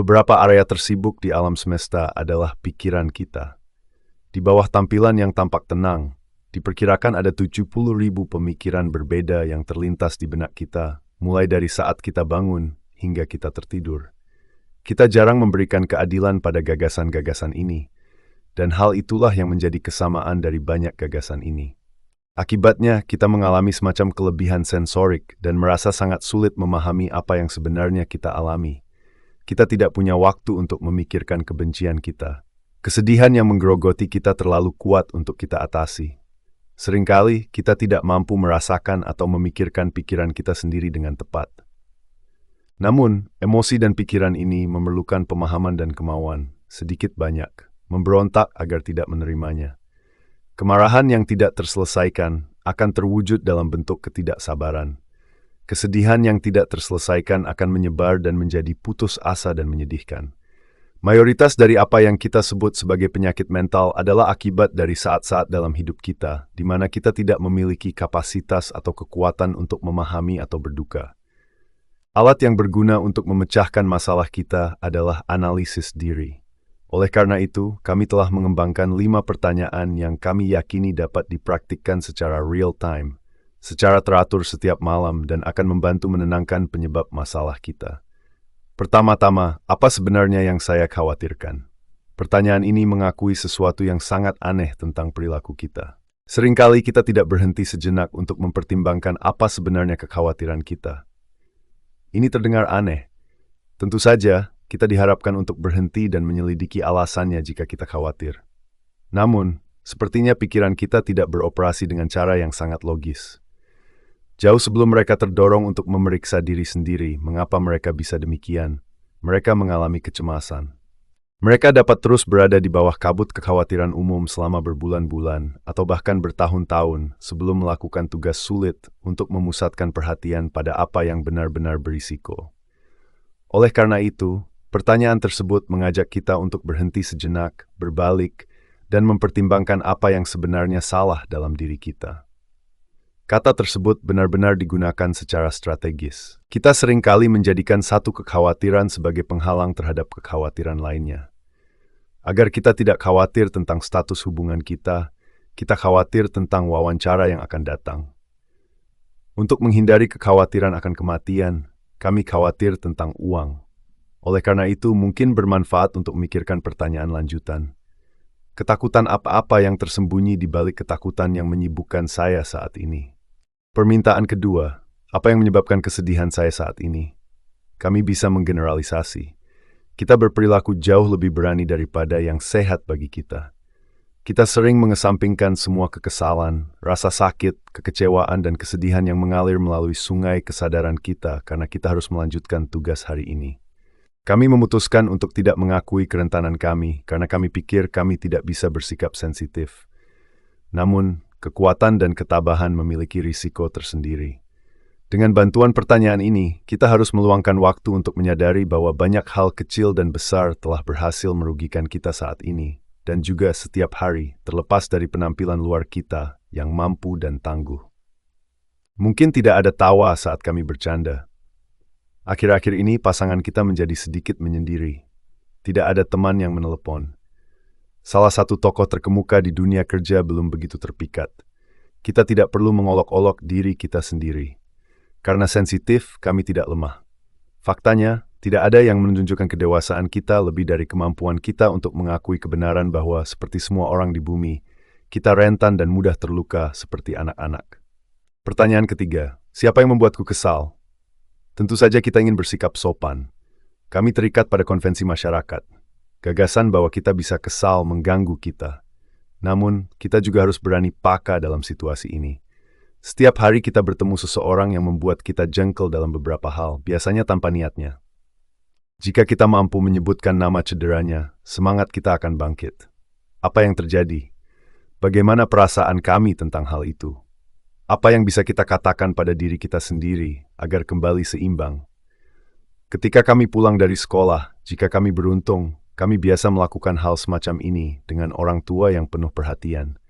Beberapa area tersibuk di alam semesta adalah pikiran kita. Di bawah tampilan yang tampak tenang, diperkirakan ada 70.000 pemikiran berbeda yang terlintas di benak kita, mulai dari saat kita bangun hingga kita tertidur. Kita jarang memberikan keadilan pada gagasan-gagasan ini, dan hal itulah yang menjadi kesamaan dari banyak gagasan ini. Akibatnya, kita mengalami semacam kelebihan sensorik dan merasa sangat sulit memahami apa yang sebenarnya kita alami. Kita tidak punya waktu untuk memikirkan kebencian kita. Kesedihan yang menggerogoti kita terlalu kuat untuk kita atasi. Seringkali kita tidak mampu merasakan atau memikirkan pikiran kita sendiri dengan tepat. Namun, emosi dan pikiran ini memerlukan pemahaman dan kemauan, sedikit banyak, memberontak agar tidak menerimanya. Kemarahan yang tidak terselesaikan akan terwujud dalam bentuk ketidaksabaran. Kesedihan yang tidak terselesaikan akan menyebar dan menjadi putus asa dan menyedihkan. Mayoritas dari apa yang kita sebut sebagai penyakit mental adalah akibat dari saat-saat dalam hidup kita, di mana kita tidak memiliki kapasitas atau kekuatan untuk memahami atau berduka. Alat yang berguna untuk memecahkan masalah kita adalah analisis diri. Oleh karena itu, kami telah mengembangkan 5 pertanyaan yang kami yakini dapat dipraktikkan secara real-time, secara teratur setiap malam dan akan membantu menenangkan penyebab masalah kita. Pertama-tama, apa sebenarnya yang saya khawatirkan? Pertanyaan ini mengakui sesuatu yang sangat aneh tentang perilaku kita. Seringkali kita tidak berhenti sejenak untuk mempertimbangkan apa sebenarnya kekhawatiran kita. Ini terdengar aneh. Tentu saja, kita diharapkan untuk berhenti dan menyelidiki alasannya jika kita khawatir. Namun, sepertinya pikiran kita tidak beroperasi dengan cara yang sangat logis. Jauh sebelum mereka terdorong untuk memeriksa diri sendiri, mengapa mereka bisa demikian, mereka mengalami kecemasan. Mereka dapat terus berada di bawah kabut kekhawatiran umum selama berbulan-bulan atau bahkan bertahun-tahun sebelum melakukan tugas sulit untuk memusatkan perhatian pada apa yang benar-benar berisiko. Oleh karena itu, pertanyaan tersebut mengajak kita untuk berhenti sejenak, berbalik, dan mempertimbangkan apa yang sebenarnya salah dalam diri kita. Kata tersebut benar-benar digunakan secara strategis. Kita seringkali menjadikan satu kekhawatiran sebagai penghalang terhadap kekhawatiran lainnya. Agar kita tidak khawatir tentang status hubungan kita khawatir tentang wawancara yang akan datang. Untuk menghindari kekhawatiran akan kematian, kami khawatir tentang uang. Oleh karena itu, mungkin bermanfaat untuk memikirkan pertanyaan lanjutan. Ketakutan apa-apa yang tersembunyi di balik ketakutan yang menyibukkan saya saat ini? Permintaan kedua, apa yang menyebabkan kesedihan saya saat ini? Kami bisa menggeneralisasi. Kita berperilaku jauh lebih berani daripada yang sehat bagi kita. Kita sering mengesampingkan semua kekesalan, rasa sakit, kekecewaan, dan kesedihan yang mengalir melalui sungai kesadaran kita karena kita harus melanjutkan tugas hari ini. Kami memutuskan untuk tidak mengakui kerentanan kami karena kami pikir kami tidak bisa bersikap sensitif. Namun, kekuatan dan ketabahan memiliki risiko tersendiri. Dengan bantuan pertanyaan ini, kita harus meluangkan waktu untuk menyadari bahwa banyak hal kecil dan besar telah berhasil merugikan kita saat ini, dan juga setiap hari, terlepas dari penampilan luar kita yang mampu dan tangguh. Mungkin tidak ada tawa saat kami bercanda. Akhir-akhir ini pasangan kita menjadi sedikit menyendiri. Tidak ada teman yang menelepon. Salah satu tokoh terkemuka di dunia kerja belum begitu terpikat. Kita tidak perlu mengolok-olok diri kita sendiri. Karena sensitif, kami tidak lemah. Faktanya, tidak ada yang menunjukkan kedewasaan kita lebih dari kemampuan kita untuk mengakui kebenaran bahwa seperti semua orang di bumi, kita rentan dan mudah terluka seperti anak-anak. Pertanyaan ketiga, siapa yang membuatku kesal? Tentu saja kita ingin bersikap sopan. Kami terikat pada konvensi masyarakat. Gagasan bahwa kita bisa kesal mengganggu kita. Namun, kita juga harus berani peka dalam situasi ini. Setiap hari kita bertemu seseorang yang membuat kita jengkel dalam beberapa hal, biasanya tanpa niatnya. Jika kita mampu menyebutkan nama cederanya, semangat kita akan bangkit. Apa yang terjadi? Bagaimana perasaan kami tentang hal itu? Apa yang bisa kita katakan pada diri kita sendiri agar kembali seimbang? Ketika kami pulang dari sekolah, jika kami beruntung, kami biasa melakukan hal semacam ini dengan orang tua yang penuh perhatian.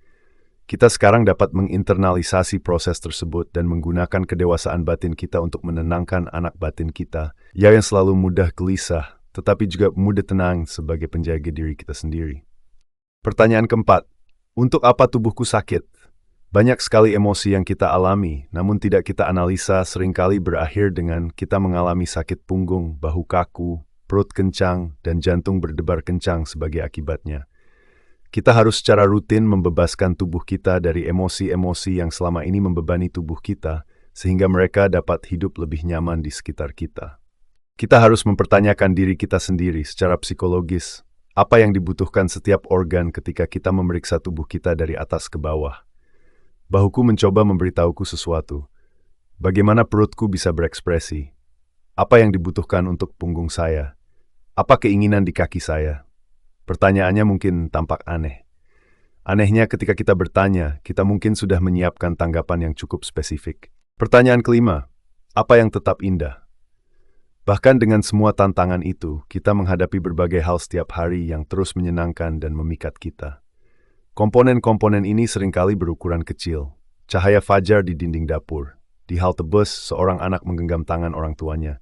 Kita sekarang dapat menginternalisasi proses tersebut dan menggunakan kedewasaan batin kita untuk menenangkan anak batin kita yang selalu mudah gelisah tetapi juga mudah tenang sebagai penjaga diri kita sendiri. Pertanyaan keempat, untuk apa tubuhku sakit? Banyak sekali emosi yang kita alami, namun tidak kita analisa, seringkali berakhir dengan kita mengalami sakit punggung, bahu kaku, perut kencang, dan jantung berdebar kencang sebagai akibatnya. Kita harus secara rutin membebaskan tubuh kita dari emosi-emosi yang selama ini membebani tubuh kita, sehingga mereka dapat hidup lebih nyaman di sekitar kita. Kita harus mempertanyakan diri kita sendiri secara psikologis, apa yang dibutuhkan setiap organ ketika kita memeriksa tubuh kita dari atas ke bawah. Bahuku mencoba memberitahuku sesuatu. Bagaimana perutku bisa berekspresi? Apa yang dibutuhkan untuk punggung saya? Apa keinginan di kaki saya? Pertanyaannya mungkin tampak aneh. Anehnya ketika kita bertanya, kita mungkin sudah menyiapkan tanggapan yang cukup spesifik. Pertanyaan kelima, apa yang tetap indah? Bahkan dengan semua tantangan itu, kita menghadapi berbagai hal setiap hari yang terus menyenangkan dan memikat kita. Komponen-komponen ini seringkali berukuran kecil. Cahaya fajar di dinding dapur. Di halte bus, seorang anak menggenggam tangan orang tuanya.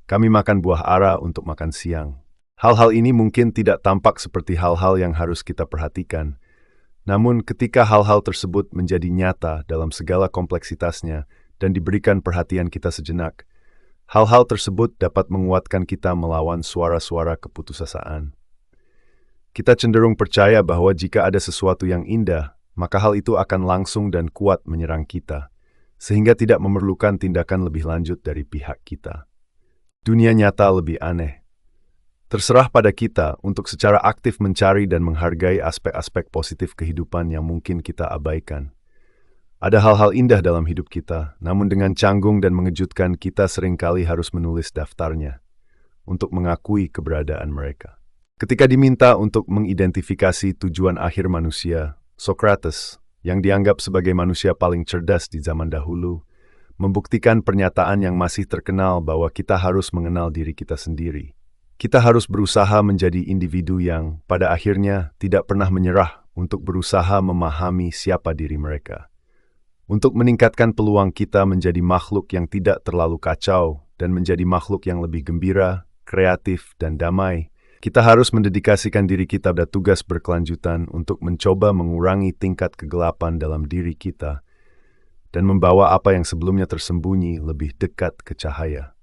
Kami makan buah ara untuk makan siang. Hal-hal ini mungkin tidak tampak seperti hal-hal yang harus kita perhatikan. Namun ketika hal-hal tersebut menjadi nyata dalam segala kompleksitasnya dan diberikan perhatian kita sejenak, hal-hal tersebut dapat menguatkan kita melawan suara-suara keputusasaan. Kita cenderung percaya bahwa jika ada sesuatu yang indah, maka hal itu akan langsung dan kuat menyerang kita, sehingga tidak memerlukan tindakan lebih lanjut dari pihak kita. Dunia nyata lebih aneh. Terserah pada kita untuk secara aktif mencari dan menghargai aspek-aspek positif kehidupan yang mungkin kita abaikan. Ada hal-hal indah dalam hidup kita, namun dengan canggung dan mengejutkan kita seringkali harus menulis daftarnya untuk mengakui keberadaan mereka. Ketika diminta untuk mengidentifikasi tujuan akhir manusia, Socrates, yang dianggap sebagai manusia paling cerdas di zaman dahulu, membuktikan pernyataan yang masih terkenal bahwa kita harus mengenal diri kita sendiri. Kita harus berusaha menjadi individu yang, pada akhirnya, tidak pernah menyerah untuk berusaha memahami siapa diri mereka. Untuk meningkatkan peluang kita menjadi makhluk yang tidak terlalu kacau dan menjadi makhluk yang lebih gembira, kreatif, dan damai, kita harus mendedikasikan diri kita pada tugas berkelanjutan untuk mencoba mengurangi tingkat kegelapan dalam diri kita dan membawa apa yang sebelumnya tersembunyi lebih dekat ke cahaya.